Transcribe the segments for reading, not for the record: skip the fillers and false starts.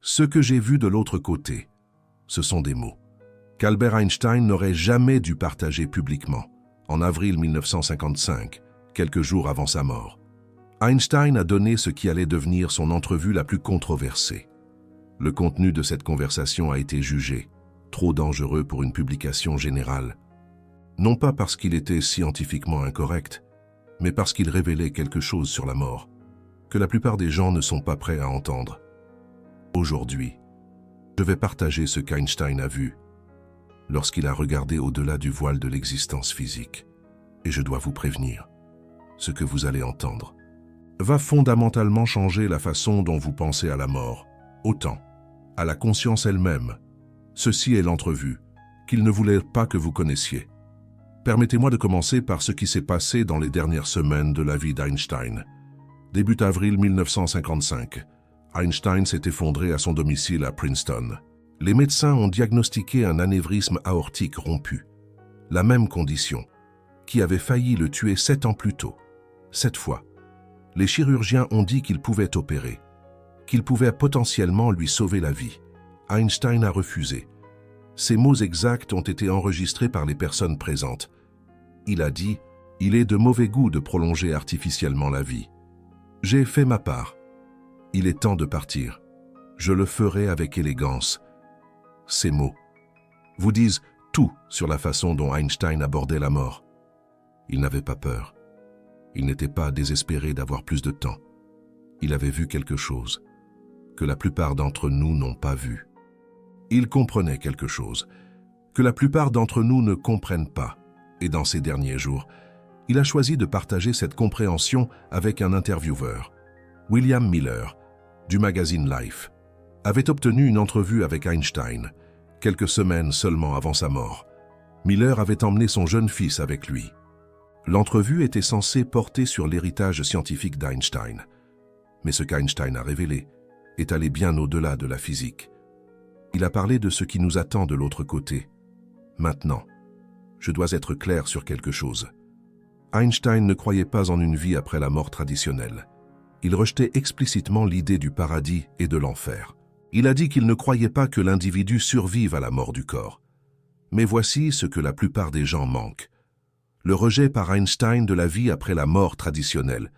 Ce que j'ai vu de l'autre côté, ce sont des mots qu'Albert Einstein n'aurait jamais dû partager publiquement, en avril 1955, quelques jours avant sa mort. Einstein a donné ce qui allait devenir son entrevue la plus controversée. Le contenu de cette conversation a été jugé trop dangereux pour une publication générale, non pas parce qu'il était scientifiquement incorrect, mais parce qu'il révélait quelque chose sur la mort que la plupart des gens ne sont pas prêts à entendre. Aujourd'hui, je vais partager ce qu'Einstein a vu lorsqu'il a regardé au-delà du voile de l'existence physique. Et je dois vous prévenir, ce que vous allez entendre va fondamentalement changer la façon dont vous pensez à la mort, autant à la conscience elle-même. Ceci est l'entrevue qu'il ne voulait pas que vous connaissiez. Permettez-moi de commencer par ce qui s'est passé dans les dernières semaines de la vie d'Einstein. Début avril 1955, Einstein s'est effondré à son domicile à Princeton. Les médecins ont diagnostiqué un anévrisme aortique rompu, la même condition qui avait failli le tuer 7 ans plus tôt. Cette fois, les chirurgiens ont dit qu'ils pouvaient opérer, qu'ils pouvaient potentiellement lui sauver la vie. Einstein a refusé. Ces mots exacts ont été enregistrés par les personnes présentes. Il a dit « Il est de mauvais goût de prolonger artificiellement la vie. J'ai fait ma part. Il est temps de partir. Je le ferai avec élégance. » Ces mots vous disent tout sur la façon dont Einstein abordait la mort. Il n'avait pas peur. Il n'était pas désespéré d'avoir plus de temps. Il avait vu quelque chose que la plupart d'entre nous n'ont pas vu. Il comprenait quelque chose que la plupart d'entre nous ne comprennent pas. Et dans ces derniers jours, il a choisi de partager cette compréhension avec un intervieweur. William Miller, du magazine Life, avait obtenu une entrevue avec Einstein, quelques semaines seulement avant sa mort. Miller avait emmené son jeune fils avec lui. L'entrevue était censée porter sur l'héritage scientifique d'Einstein. Mais ce qu'Einstein a révélé est allé bien au-delà de la physique. Il a parlé de ce qui nous attend de l'autre côté. Maintenant, je dois être clair sur quelque chose. Einstein ne croyait pas en une vie après la mort traditionnelle. Il rejetait explicitement l'idée du paradis et de l'enfer. Il a dit qu'il ne croyait pas que l'individu survive à la mort du corps. Mais voici ce que la plupart des gens manquent. Le rejet par Einstein de la vie après la mort traditionnelle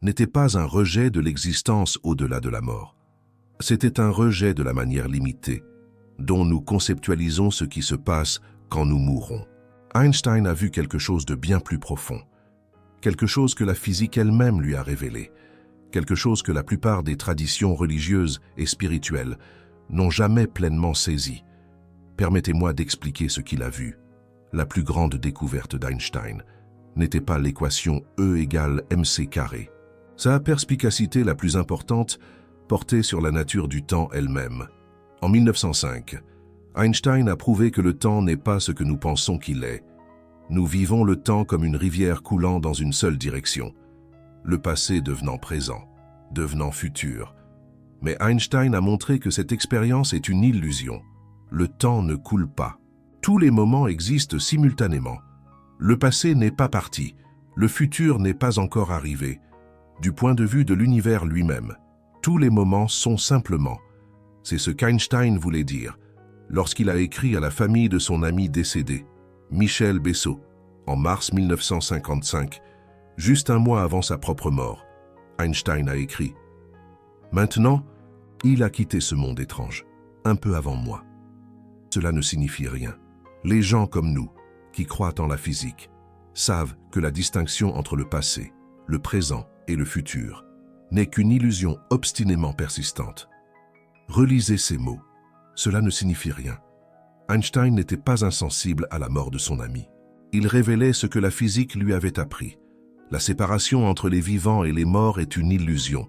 n'était pas un rejet de l'existence au-delà de la mort. C'était un rejet de la manière limitée, dont nous conceptualisons ce qui se passe quand nous mourrons. Einstein a vu quelque chose de bien plus profond, quelque chose que la physique elle-même lui a révélé, quelque chose que la plupart des traditions religieuses et spirituelles n'ont jamais pleinement saisi. Permettez-moi d'expliquer ce qu'il a vu. La plus grande découverte d'Einstein n'était pas l'équation E égale mc². Sa perspicacité la plus importante portait sur la nature du temps elle-même. En 1905, Einstein a prouvé que le temps n'est pas ce que nous pensons qu'il est. Nous vivons le temps comme une rivière coulant dans une seule direction, le passé devenant présent, devenant futur. Mais Einstein a montré que cette expérience est une illusion. Le temps ne coule pas. Tous les moments existent simultanément. Le passé n'est pas parti, le futur n'est pas encore arrivé. Du point de vue de l'univers lui-même, tous les moments sont simplement. C'est ce qu'Einstein voulait dire lorsqu'il a écrit à la famille de son ami décédé, Michel Bessot, en mars 1955, juste un mois avant sa propre mort. Einstein a écrit « Maintenant, il a quitté ce monde étrange, un peu avant moi. Cela ne signifie rien. Les gens comme nous, qui croient en la physique, savent que la distinction entre le passé, le présent et le futur n'est qu'une illusion obstinément persistante. Relisez ces mots. Cela ne signifie rien. Einstein n'était pas insensible à la mort de son ami. Il révélait ce que la physique lui avait appris. La séparation entre les vivants et les morts est une illusion.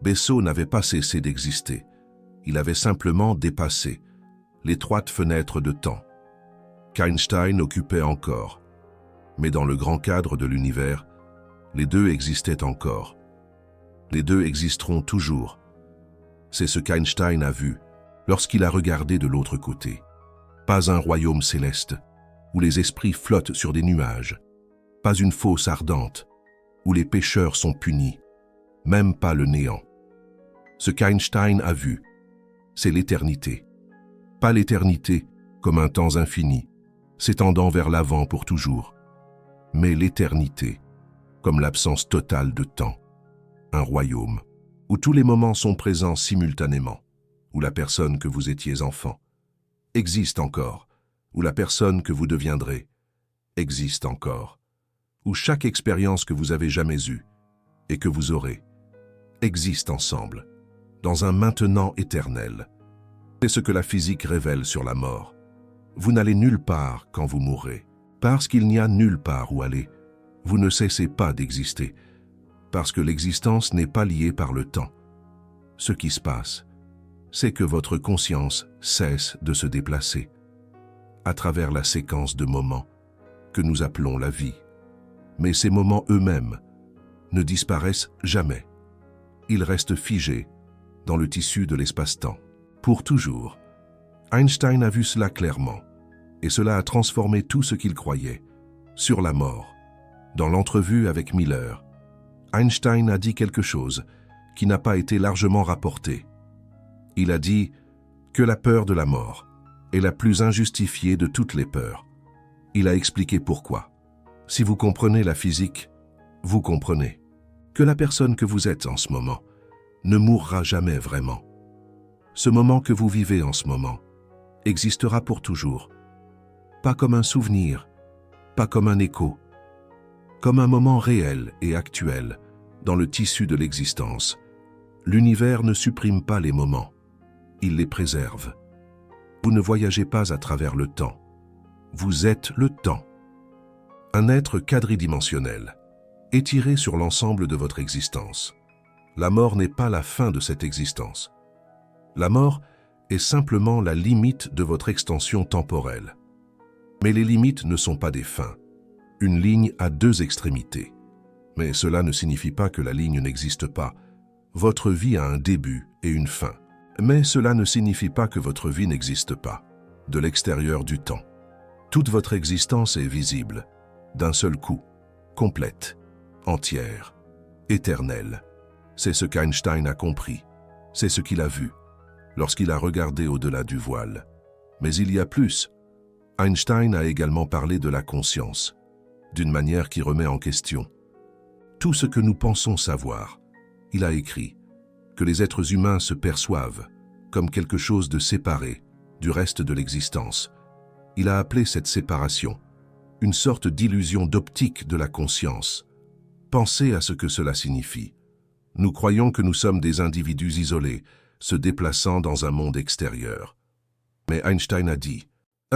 Bessot n'avait pas cessé d'exister. Il avait simplement dépassé l'étroite fenêtre de temps qu'Einstein occupait encore. Mais dans le grand cadre de l'univers, les deux existaient encore. Les deux existeront toujours. C'est ce qu'Einstein a vu lorsqu'il a regardé de l'autre côté. Pas un royaume céleste, où les esprits flottent sur des nuages. Pas une fosse ardente, où les pécheurs sont punis. Même pas le néant. Ce qu'Einstein a vu, c'est l'éternité. Pas l'éternité comme un temps infini, s'étendant vers l'avant pour toujours, mais l'éternité comme l'absence totale de temps, un royaume où tous les moments sont présents simultanément, où la personne que vous étiez enfant existe encore, où la personne que vous deviendrez existe encore, où chaque expérience que vous avez jamais eue et que vous aurez existe ensemble, dans un maintenant éternel. C'est ce que la physique révèle sur la mort. Vous n'allez nulle part quand vous mourrez, parce qu'il n'y a nulle part où aller. Vous ne cessez pas d'exister, parce que l'existence n'est pas liée par le temps. Ce qui se passe, c'est que votre conscience cesse de se déplacer à travers la séquence de moments que nous appelons la vie. Mais ces moments eux-mêmes ne disparaissent jamais. Ils restent figés dans le tissu de l'espace-temps, pour toujours. Einstein a vu cela clairement, et cela a transformé tout ce qu'il croyait sur la mort. Dans l'entrevue avec Miller, Einstein a dit quelque chose qui n'a pas été largement rapporté. Il a dit que la peur de la mort est la plus injustifiée de toutes les peurs. Il a expliqué pourquoi. Si vous comprenez la physique, vous comprenez que la personne que vous êtes en ce moment ne mourra jamais vraiment. Ce moment que vous vivez en ce moment existera pour toujours. Pas comme un souvenir, pas comme un écho, comme un moment réel et actuel dans le tissu de l'existence. L'univers ne supprime pas les moments, il les préserve. Vous ne voyagez pas à travers le temps, vous êtes le temps. Un être quadridimensionnel, étiré sur l'ensemble de votre existence. La mort n'est pas la fin de cette existence. La mort est simplement la limite de votre extension temporelle. Mais les limites ne sont pas des fins. Une ligne a deux extrémités. Mais cela ne signifie pas que la ligne n'existe pas. Votre vie a un début et une fin. Mais cela ne signifie pas que votre vie n'existe pas, de l'extérieur du temps. Toute votre existence est visible, d'un seul coup, complète, entière, éternelle. C'est ce qu'Einstein a compris, c'est ce qu'il a vu, lorsqu'il a regardé au-delà du voile. Mais il y a plus. Einstein a également parlé de la conscience, d'une manière qui remet en question tout ce que nous pensons savoir. Il a écrit que les êtres humains se perçoivent comme quelque chose de séparé du reste de l'existence. Il a appelé cette séparation une sorte d'illusion d'optique de la conscience. Pensez à ce que cela signifie. Nous croyons que nous sommes des individus isolés, se déplaçant dans un monde extérieur. Mais Einstein a dit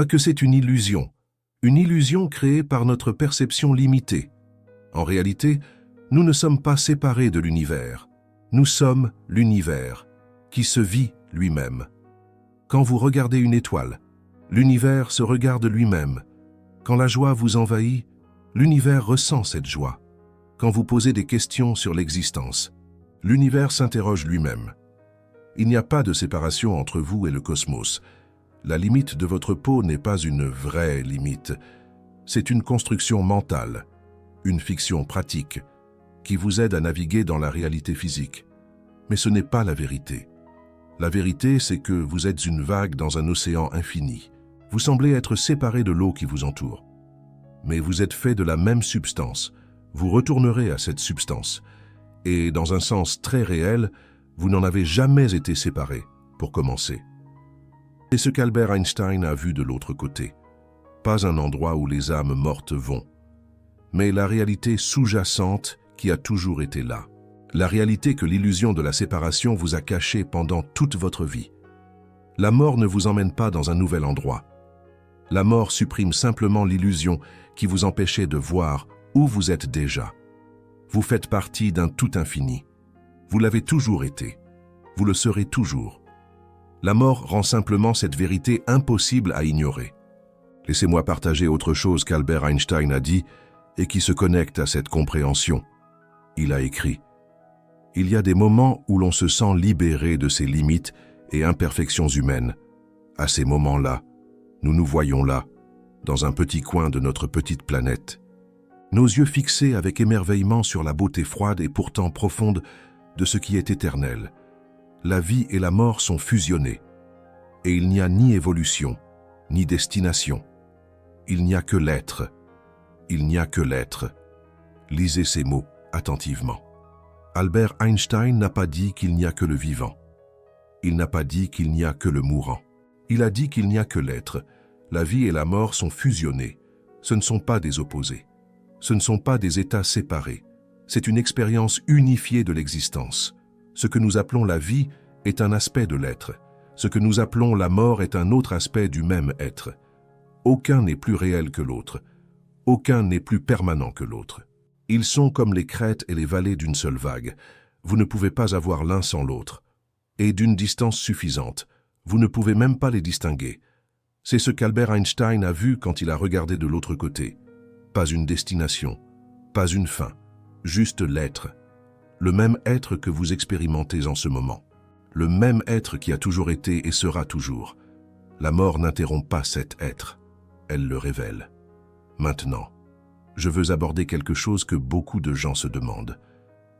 que c'est une illusion créée par notre perception limitée. En réalité, nous ne sommes pas séparés de l'univers. Nous sommes l'univers, qui se vit lui-même. Quand vous regardez une étoile, l'univers se regarde lui-même. Quand la joie vous envahit, l'univers ressent cette joie. Quand vous posez des questions sur l'existence, l'univers s'interroge lui-même. Il n'y a pas de séparation entre vous et le cosmos. La limite de votre peau n'est pas une vraie limite. C'est une construction mentale, une fiction pratique, qui vous aide à naviguer dans la réalité physique. Mais ce n'est pas la vérité. La vérité, c'est que vous êtes une vague dans un océan infini. Vous semblez être séparé de l'eau qui vous entoure. Mais vous êtes fait de la même substance. Vous retournerez à cette substance. Et dans un sens très réel, vous n'en avez jamais été séparé, pour commencer. C'est ce qu'Albert Einstein a vu de l'autre côté. Pas un endroit où les âmes mortes vont, mais la réalité sous-jacente qui a toujours été là. La réalité que l'illusion de la séparation vous a cachée pendant toute votre vie. La mort ne vous emmène pas dans un nouvel endroit. La mort supprime simplement l'illusion qui vous empêchait de voir où vous êtes déjà. Vous faites partie d'un tout infini. Vous l'avez toujours été. Vous le serez toujours. La mort rend simplement cette vérité impossible à ignorer. Laissez-moi partager autre chose qu'Albert Einstein a dit et qui se connecte à cette compréhension. Il a écrit « Il y a des moments où l'on se sent libéré de ses limites et imperfections humaines. À ces moments-là, nous nous voyons là, dans un petit coin de notre petite planète. Nos yeux fixés avec émerveillement sur la beauté froide et pourtant profonde de ce qui est éternel. La vie et la mort sont fusionnées, Et il n'y a ni évolution, ni destination. Il n'y a que l'être. Il n'y a que l'être. Lisez ces mots attentivement. Albert Einstein n'a pas dit qu'il n'y a que le vivant. Il n'a pas dit qu'il n'y a que le mourant. Il a dit qu'il n'y a que l'être. La vie et la mort sont fusionnées. Ce ne sont pas des opposés. Ce ne sont pas des états séparés. C'est une expérience unifiée de l'existence. Ce que nous appelons la vie est un aspect de l'être. Ce que nous appelons la mort est un autre aspect du même être. Aucun n'est plus réel que l'autre. Aucun n'est plus permanent que l'autre. Ils sont comme les crêtes et les vallées d'une seule vague. Vous ne pouvez pas avoir l'un sans l'autre. Et d'une distance suffisante. Vous ne pouvez même pas les distinguer. C'est ce qu'Albert Einstein a vu quand il a regardé de l'autre côté. Pas une destination, pas une fin, juste l'être. Le même être que vous expérimentez en ce moment. Le même être qui a toujours été et sera toujours. La mort n'interrompt pas cet être. Elle le révèle. Maintenant, je veux aborder quelque chose que beaucoup de gens se demandent.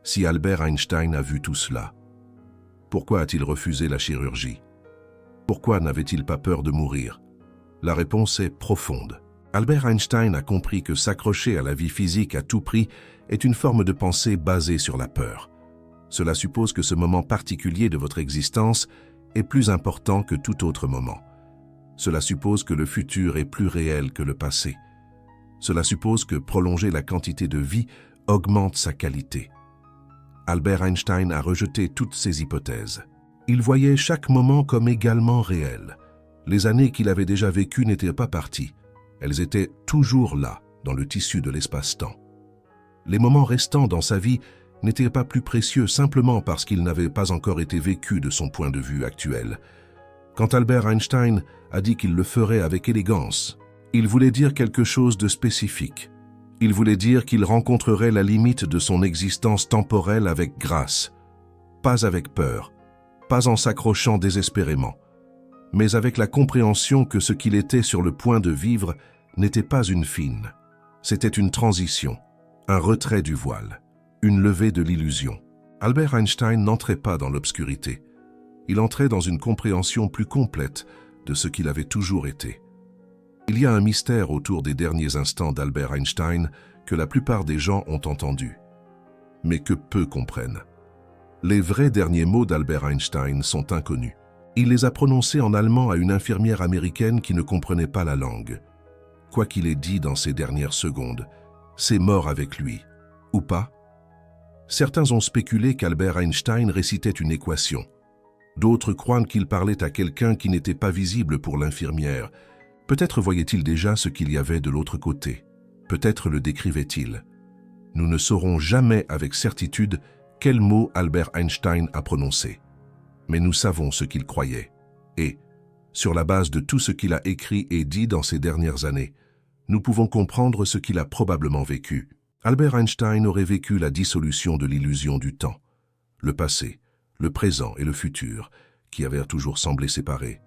Si Albert Einstein a vu tout cela, pourquoi a-t-il refusé la chirurgie? Pourquoi n'avait-il pas peur de mourir? La réponse est profonde. Albert Einstein a compris que s'accrocher à la vie physique à tout prix est une forme de pensée basée sur la peur. Cela suppose que ce moment particulier de votre existence est plus important que tout autre moment. Cela suppose que le futur est plus réel que le passé. Cela suppose que prolonger la quantité de vie augmente sa qualité. Albert Einstein a rejeté toutes ces hypothèses. Il voyait chaque moment comme également réel. Les années qu'il avait déjà vécues n'étaient pas parties. Elles étaient toujours là, dans le tissu de l'espace-temps. Les moments restants dans sa vie n'étaient pas plus précieux simplement parce qu'ils n'avaient pas encore été vécus de son point de vue actuel. Quand Albert Einstein a dit qu'il le ferait avec élégance, il voulait dire quelque chose de spécifique. Il voulait dire qu'il rencontrerait la limite de son existence temporelle avec grâce, pas avec peur, pas en s'accrochant désespérément, mais avec la compréhension que ce qu'il était sur le point de vivre n'était pas une fin. C'était une transition, un retrait du voile, une levée de l'illusion. Albert Einstein n'entrait pas dans l'obscurité. Il entrait dans une compréhension plus complète de ce qu'il avait toujours été. Il y a un mystère autour des derniers instants d'Albert Einstein que la plupart des gens ont entendu, mais que peu comprennent. Les vrais derniers mots d'Albert Einstein sont inconnus. Il les a prononcés en allemand à une infirmière américaine qui ne comprenait pas la langue. Quoi qu'il ait dit dans ces dernières secondes, c'est mort avec lui, ou pas? Certains ont spéculé qu'Albert Einstein récitait une équation. D'autres croient qu'il parlait à quelqu'un qui n'était pas visible pour l'infirmière. Peut-être voyait-il déjà ce qu'il y avait de l'autre côté. Peut-être le décrivait-il. Nous ne saurons jamais avec certitude quel mot Albert Einstein a prononcé. Mais nous savons ce qu'il croyait. Et, sur la base de tout ce qu'il a écrit et dit dans ces dernières années, nous pouvons comprendre ce qu'il a probablement vécu. Albert Einstein aurait vécu la dissolution de l'illusion du temps. Le passé, le présent et le futur, qui avaient toujours semblé séparés,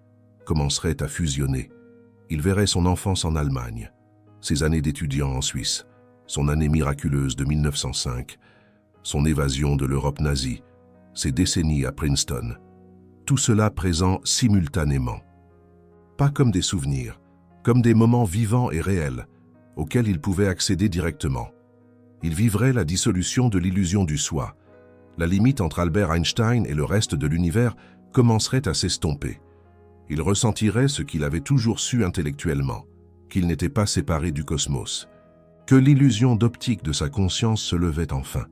commenceraient à fusionner. Il verrait son enfance en Allemagne, ses années d'étudiant en Suisse, son année miraculeuse de 1905, son évasion de l'Europe nazie, ses décennies à Princeton. Tout cela présent simultanément. Pas comme des souvenirs, comme des moments vivants et réels, auxquels il pouvait accéder directement. Il vivrait la dissolution de l'illusion du soi. La limite entre Albert Einstein et le reste de l'univers commencerait à s'estomper. Il ressentirait ce qu'il avait toujours su intellectuellement, qu'il n'était pas séparé du cosmos, que l'illusion d'optique de sa conscience se levait enfin,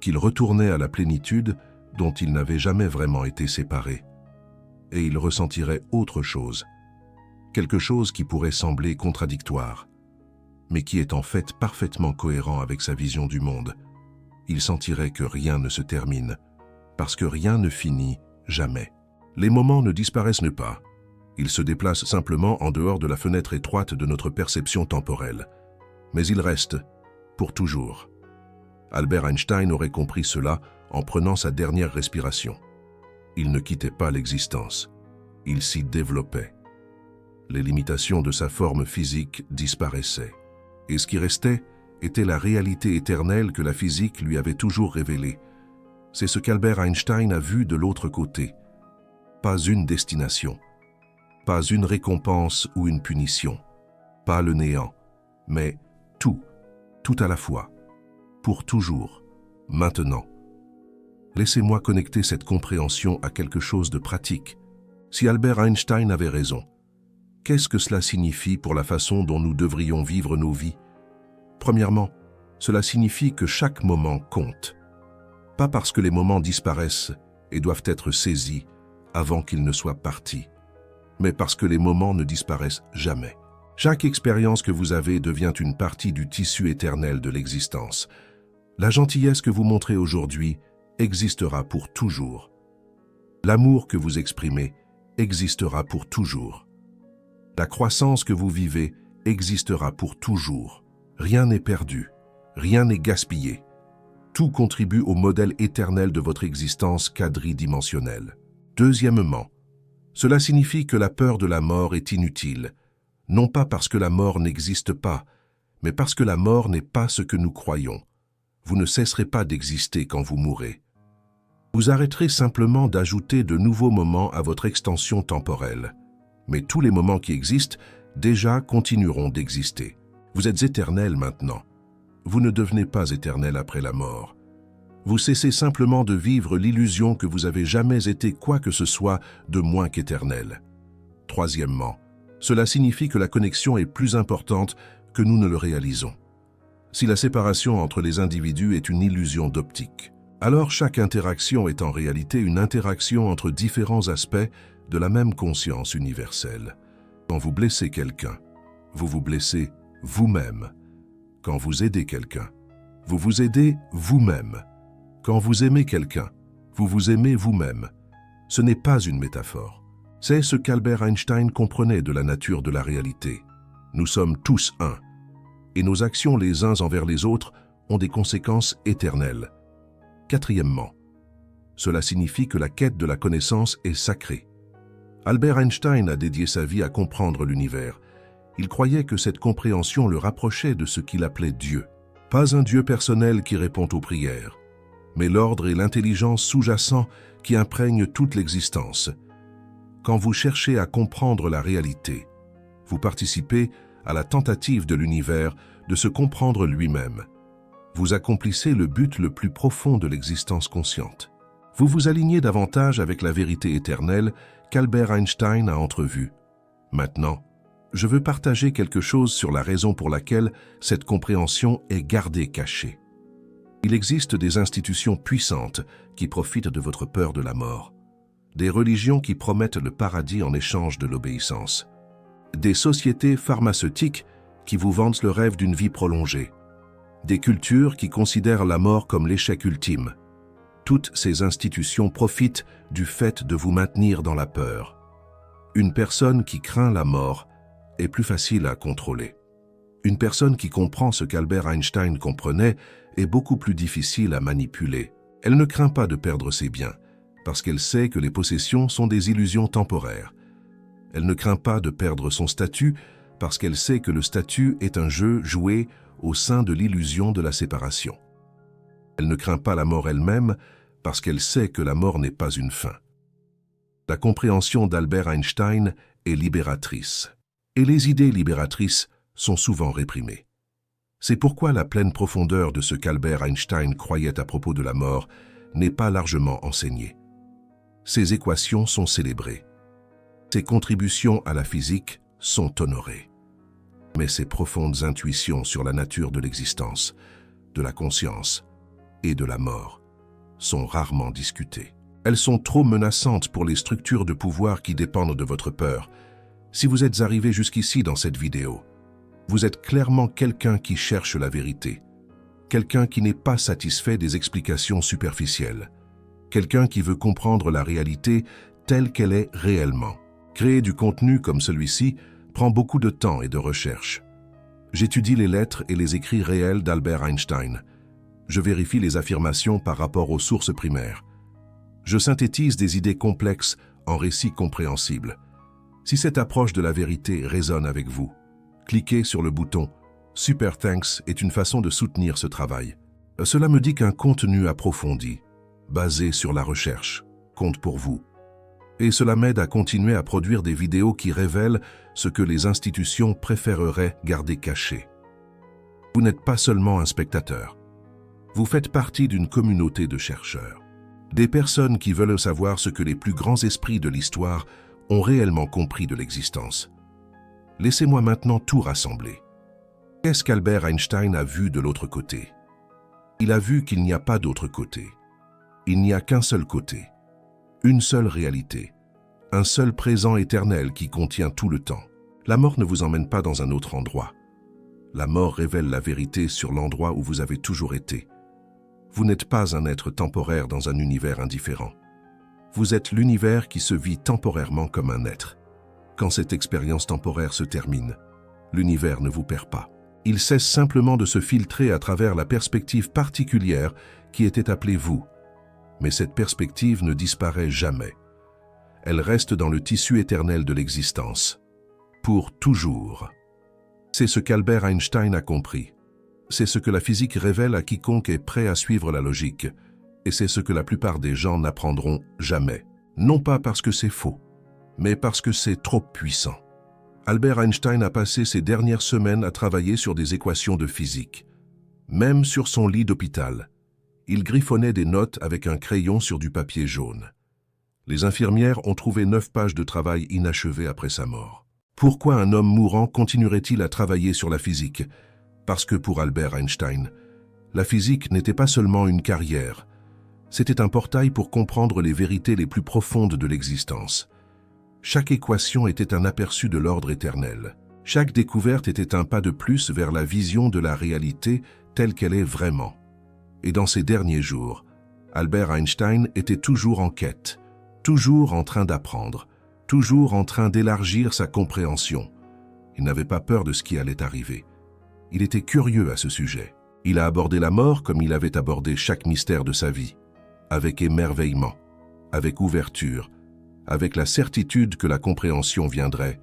qu'il retournait à la plénitude dont il n'avait jamais vraiment été séparé. Et il ressentirait autre chose, quelque chose qui pourrait sembler contradictoire, mais qui est en fait parfaitement cohérent avec sa vision du monde. Il sentirait que rien ne se termine, parce que rien ne finit jamais. Les moments ne disparaissent pas. Ils se déplacent simplement en dehors de la fenêtre étroite de notre perception temporelle. Mais ils restent, pour toujours. Albert Einstein aurait compris cela en prenant sa dernière respiration. Il ne quittait pas l'existence. Il s'y développait. Les limitations de sa forme physique disparaissaient. Et ce qui restait était la réalité éternelle que la physique lui avait toujours révélée. C'est ce qu'Albert Einstein a vu de l'autre côté. Pas une destination, pas une récompense ou une punition, pas le néant, mais tout, tout à la fois, pour toujours, maintenant. Laissez-moi connecter cette compréhension à quelque chose de pratique. Si Albert Einstein avait raison, qu'est-ce que cela signifie pour la façon dont nous devrions vivre nos vies? Premièrement, cela signifie que chaque moment compte. Pas parce que les moments disparaissent et doivent être saisis avant qu'ils ne soient partis, mais parce que les moments ne disparaissent jamais. Chaque expérience que vous avez devient une partie du tissu éternel de l'existence. La gentillesse que vous montrez aujourd'hui existera pour toujours. L'amour que vous exprimez existera pour toujours. La croissance que vous vivez existera pour toujours. Rien n'est perdu, rien n'est gaspillé. Tout contribue au modèle éternel de votre existence quadridimensionnelle. Deuxièmement, cela signifie que la peur de la mort est inutile, non pas parce que la mort n'existe pas, mais parce que la mort n'est pas ce que nous croyons. Vous ne cesserez pas d'exister quand vous mourrez. Vous arrêterez simplement d'ajouter de nouveaux moments à votre extension temporelle. Mais tous les moments qui existent déjà continueront d'exister. Vous êtes éternel maintenant. Vous ne devenez pas éternel après la mort. Vous cessez simplement de vivre l'illusion que vous avez jamais été quoi que ce soit de moins qu'éternel. Troisièmement, cela signifie que la connexion est plus importante que nous ne le réalisons. Si la séparation entre les individus est une illusion d'optique, alors chaque interaction est en réalité une interaction entre différents aspects de la même conscience universelle. Quand vous blessez quelqu'un, vous vous blessez vous-même. Quand vous aidez quelqu'un, vous vous aidez vous-même. Quand vous aimez quelqu'un, vous vous aimez vous-même. Ce n'est pas une métaphore. C'est ce qu'Albert Einstein comprenait de la nature de la réalité. Nous sommes tous un, et nos actions les uns envers les autres ont des conséquences éternelles. Quatrièmement, cela signifie que la quête de la connaissance est sacrée. Albert Einstein a dédié sa vie à comprendre l'univers. Il croyait que cette compréhension le rapprochait de ce qu'il appelait Dieu. Pas un Dieu personnel qui répond aux prières, mais l'ordre et l'intelligence sous-jacents qui imprègnent toute l'existence. Quand vous cherchez à comprendre la réalité, vous participez à la tentative de l'univers de se comprendre lui-même. Vous accomplissez le but le plus profond de l'existence consciente. Vous vous alignez davantage avec la vérité éternelle qu'Albert Einstein a entrevue. Maintenant, je veux partager quelque chose sur la raison pour laquelle cette compréhension est gardée cachée. Il existe des institutions puissantes qui profitent de votre peur de la mort, des religions qui promettent le paradis en échange de l'obéissance, des sociétés pharmaceutiques qui vous vendent le rêve d'une vie prolongée, des cultures qui considèrent la mort comme l'échec ultime. Toutes ces institutions profitent du fait de vous maintenir dans la peur. Une personne qui craint la mort est plus facile à contrôler. Une personne qui comprend ce qu'Albert Einstein comprenait est beaucoup plus difficile à manipuler. Elle ne craint pas de perdre ses biens, parce qu'elle sait que les possessions sont des illusions temporaires. Elle ne craint pas de perdre son statut, parce qu'elle sait que le statut est un jeu joué au sein de l'illusion de la séparation. Elle ne craint pas la mort elle-même, parce qu'elle sait que la mort n'est pas une fin. La compréhension d'Albert Einstein est libératrice. Et les idées libératrices sont souvent réprimées. C'est pourquoi la pleine profondeur de ce qu'Albert Einstein croyait à propos de la mort n'est pas largement enseignée. Ses équations sont célébrées. Ses contributions à la physique sont honorées. Mais ses profondes intuitions sur la nature de l'existence, de la conscience et de la mort sont rarement discutées. Elles sont trop menaçantes pour les structures de pouvoir qui dépendent de votre peur. Si vous êtes arrivé jusqu'ici dans cette vidéo, vous êtes clairement quelqu'un qui cherche la vérité, quelqu'un qui n'est pas satisfait des explications superficielles, quelqu'un qui veut comprendre la réalité telle qu'elle est réellement. Créer du contenu comme celui-ci prend beaucoup de temps et de recherche. J'étudie les lettres et les écrits réels d'Albert Einstein. Je vérifie les affirmations par rapport aux sources primaires. Je synthétise des idées complexes en récits compréhensibles. Si cette approche de la vérité résonne avec vous, cliquez sur le bouton « Super Thanks » est une façon de soutenir ce travail. Cela me dit qu'un contenu approfondi, basé sur la recherche, compte pour vous. Et cela m'aide à continuer à produire des vidéos qui révèlent ce que les institutions préféreraient garder caché. Vous n'êtes pas seulement un spectateur. Vous faites partie d'une communauté de chercheurs. Des personnes qui veulent savoir ce que les plus grands esprits de l'histoire ont réellement compris de l'existence. Laissez-moi maintenant tout rassembler. Qu'est-ce qu'Albert Einstein a vu de l'autre côté? Il a vu qu'il n'y a pas d'autre côté. Il n'y a qu'un seul côté. Une seule réalité. Un seul présent éternel qui contient tout le temps. La mort ne vous emmène pas dans un autre endroit. La mort révèle la vérité sur l'endroit où vous avez toujours été. Vous n'êtes pas un être temporaire dans un univers indifférent. Vous êtes l'univers qui se vit temporairement comme un être. Quand cette expérience temporaire se termine, l'univers ne vous perd pas. Il cesse simplement de se filtrer à travers la perspective particulière qui était appelée vous. Mais cette perspective ne disparaît jamais. Elle reste dans le tissu éternel de l'existence. Pour toujours. C'est ce qu'Albert Einstein a compris. C'est ce que la physique révèle à quiconque est prêt à suivre la logique. Et c'est ce que la plupart des gens n'apprendront jamais. Non pas parce que c'est faux, mais parce que c'est trop puissant. Albert Einstein a passé ses dernières semaines à travailler sur des équations de physique. Même sur son lit d'hôpital, il griffonnait des notes avec un crayon sur du papier jaune. Les infirmières ont trouvé 9 pages de travail inachevées après sa mort. Pourquoi un homme mourant continuerait-il à travailler sur la physique? Parce que pour Albert Einstein, la physique n'était pas seulement une carrière, c'était un portail pour comprendre les vérités les plus profondes de l'existence. Chaque équation était un aperçu de l'ordre éternel. Chaque découverte était un pas de plus vers la vision de la réalité telle qu'elle est vraiment. Et dans ces derniers jours, Albert Einstein était toujours en quête, toujours en train d'apprendre, toujours en train d'élargir sa compréhension. Il n'avait pas peur de ce qui allait arriver. Il était curieux à ce sujet. Il a abordé la mort comme il avait abordé chaque mystère de sa vie, avec émerveillement, avec ouverture, avec la certitude que la compréhension viendrait,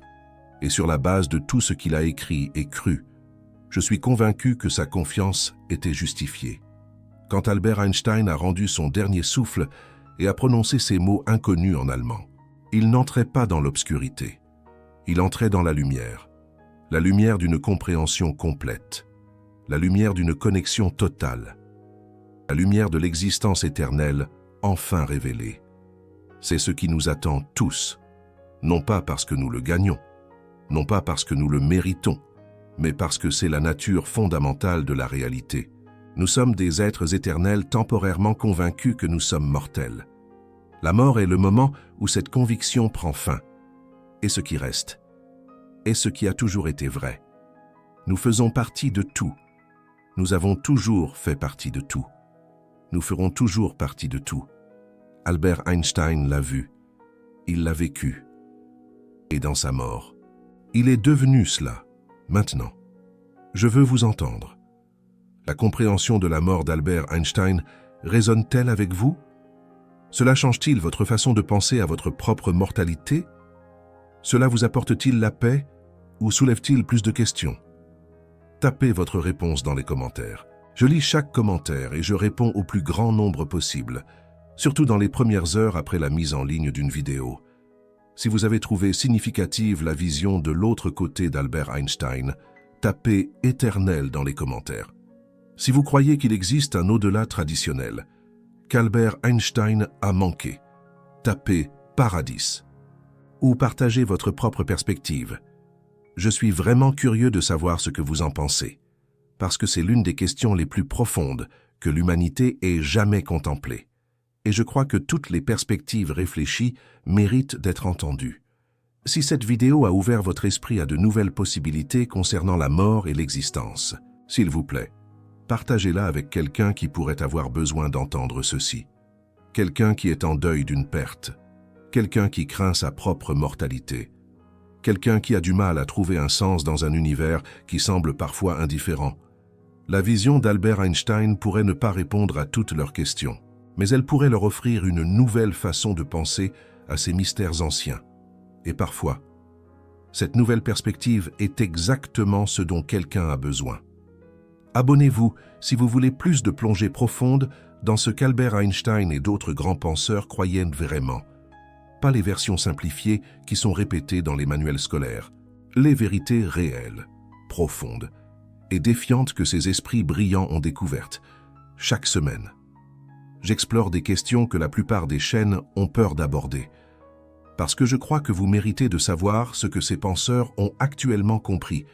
et sur la base de tout ce qu'il a écrit et cru, je suis convaincu que sa confiance était justifiée. Quand Albert Einstein a rendu son dernier souffle et a prononcé ces mots inconnus en allemand, il n'entrait pas dans l'obscurité, il entrait dans la lumière d'une compréhension complète, la lumière d'une connexion totale, la lumière de l'existence éternelle enfin révélée. C'est ce qui nous attend tous, non pas parce que nous le gagnons, non pas parce que nous le méritons, mais parce que c'est la nature fondamentale de la réalité. Nous sommes des êtres éternels temporairement convaincus que nous sommes mortels. La mort est le moment où cette conviction prend fin. Et ce qui reste, est ce qui a toujours été vrai. Nous faisons partie de tout. Nous avons toujours fait partie de tout. Nous ferons toujours partie de tout. Albert Einstein l'a vu, il l'a vécu. Et dans sa mort, il est devenu cela, maintenant. Je veux vous entendre. La compréhension de la mort d'Albert Einstein résonne-t-elle avec vous? Cela change-t-il votre façon de penser à votre propre mortalité? Cela vous apporte-t-il la paix ou soulève-t-il plus de questions? Tapez votre réponse dans les commentaires. Je lis chaque commentaire et je réponds au plus grand nombre possible, surtout dans les premières heures après la mise en ligne d'une vidéo. Si vous avez trouvé significative la vision de l'autre côté d'Albert Einstein, tapez « éternel » dans les commentaires. Si vous croyez qu'il existe un au-delà traditionnel, qu'Albert Einstein a manqué, tapez « paradis » ou partagez votre propre perspective. Je suis vraiment curieux de savoir ce que vous en pensez, parce que c'est l'une des questions les plus profondes que l'humanité ait jamais contemplées. Et je crois que toutes les perspectives réfléchies méritent d'être entendues. Si cette vidéo a ouvert votre esprit à de nouvelles possibilités concernant la mort et l'existence, s'il vous plaît, partagez-la avec quelqu'un qui pourrait avoir besoin d'entendre ceci. Quelqu'un qui est en deuil d'une perte, quelqu'un qui craint sa propre mortalité, quelqu'un qui a du mal à trouver un sens dans un univers qui semble parfois indifférent. La vision d'Albert Einstein pourrait ne pas répondre à toutes leurs questions, mais elle pourrait leur offrir une nouvelle façon de penser à ces mystères anciens. Et parfois, cette nouvelle perspective est exactement ce dont quelqu'un a besoin. Abonnez-vous si vous voulez plus de plongées profondes dans ce qu'Albert Einstein et d'autres grands penseurs croyaient vraiment. pas les versions simplifiées qui sont répétées dans les manuels scolaires, les vérités réelles, profondes et défiantes que ces esprits brillants ont découvertes, chaque semaine. J'explore des questions que la plupart des chaînes ont peur d'aborder, parce que je crois que vous méritez de savoir ce que ces penseurs ont actuellement compris,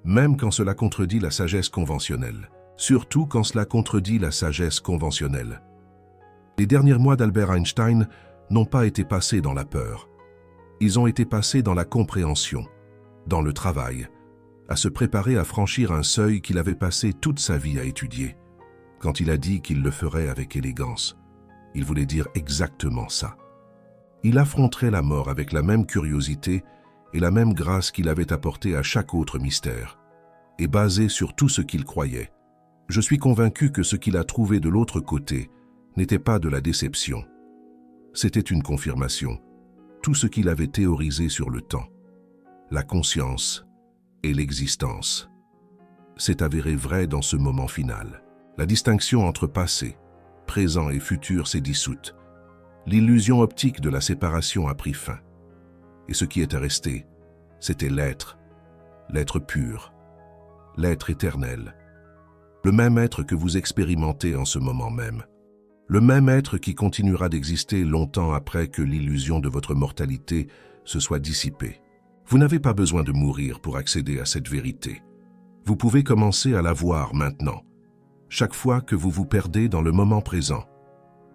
même quand cela contredit la sagesse conventionnelle. Surtout quand cela contredit la sagesse conventionnelle. Les derniers mois d'Albert Einstein n'ont pas été passés dans la peur. Ils ont été passés dans la compréhension, dans le travail, à se préparer à franchir un seuil qu'il avait passé toute sa vie à étudier. Quand il a dit qu'il le ferait avec élégance, il voulait dire exactement ça. Il affronterait la mort avec la même curiosité et la même grâce qu'il avait apportée à chaque autre mystère, et basé sur tout ce qu'il croyait. Je suis convaincu que ce qu'il a trouvé de l'autre côté n'était pas de la déception. C'était une confirmation. Tout ce qu'il avait théorisé sur le temps, la conscience et l'existence, s'est avéré vrai dans ce moment final. La distinction entre passé, présent et futur s'est dissoute. L'illusion optique de la séparation a pris fin. Et ce qui était resté, c'était l'être pur, l'être éternel. Le même être que vous expérimentez en ce moment même. Le même être qui continuera d'exister longtemps après que l'illusion de votre mortalité se soit dissipée. Vous n'avez pas besoin de mourir pour accéder à cette vérité. Vous pouvez commencer à la voir maintenant. Chaque fois que vous vous perdez dans le moment présent.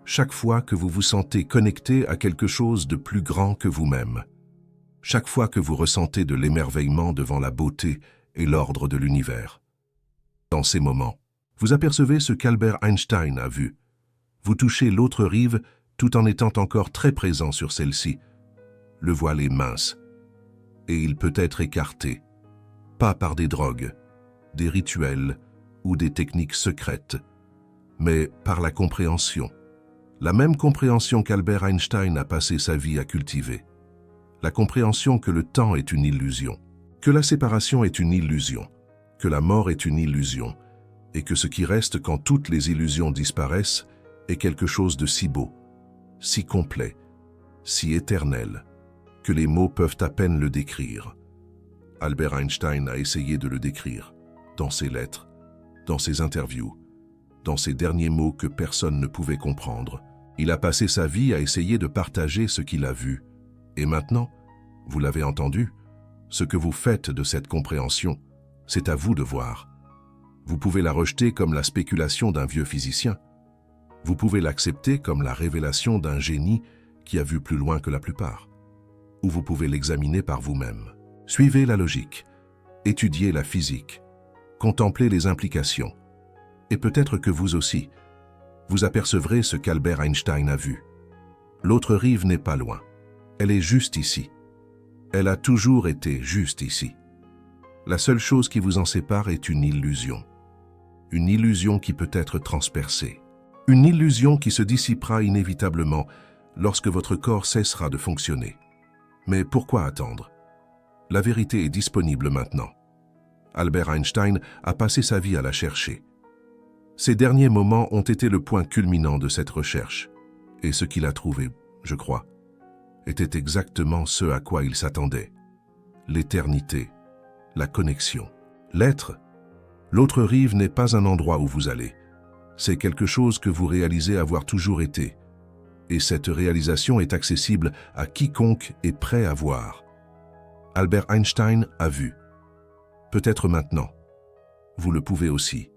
Chaque fois que vous vous sentez connecté à quelque chose de plus grand que vous-même. Chaque fois que vous ressentez de l'émerveillement devant la beauté et l'ordre de l'univers. Dans ces moments, vous apercevez ce qu'Albert Einstein a vu. Vous touchez l'autre rive tout en étant encore très présent sur celle-ci. Le voile est mince, et il peut être écarté, pas par des drogues, des rituels ou des techniques secrètes, mais par la compréhension. La même compréhension qu'Albert Einstein a passé sa vie à cultiver. La compréhension que le temps est une illusion, que la séparation est une illusion, que la mort est une illusion, et que ce qui reste quand toutes les illusions disparaissent est quelque chose de si beau, si complet, si éternel, que les mots peuvent à peine le décrire. Albert Einstein a essayé de le décrire, dans ses lettres, dans ses interviews, dans ses derniers mots que personne ne pouvait comprendre. Il a passé sa vie à essayer de partager ce qu'il a vu. Et maintenant, vous l'avez entendu, ce que vous faites de cette compréhension, c'est à vous de voir. Vous pouvez la rejeter comme la spéculation d'un vieux physicien. Vous pouvez l'accepter comme la révélation d'un génie qui a vu plus loin que la plupart. Ou vous pouvez l'examiner par vous-même. Suivez la logique, étudiez la physique, contemplez les implications. Et peut-être que vous aussi, vous apercevrez ce qu'Albert Einstein a vu. L'autre rive n'est pas loin. Elle est juste ici. Elle a toujours été juste ici. La seule chose qui vous en sépare est une illusion. Une illusion qui peut être transpercée. Une illusion qui se dissipera inévitablement lorsque votre corps cessera de fonctionner. Mais pourquoi attendre? La vérité est disponible maintenant. Albert Einstein a passé sa vie à la chercher. Ces derniers moments ont été le point culminant de cette recherche. Et ce qu'il a trouvé, je crois, était exactement ce à quoi il s'attendait. L'éternité, la connexion, l'être. L'autre rive n'est pas un endroit où vous allez. C'est quelque chose que vous réalisez avoir toujours été. Et cette réalisation est accessible à quiconque est prêt à voir. Albert Einstein a vu. Peut-être maintenant. Vous le pouvez aussi.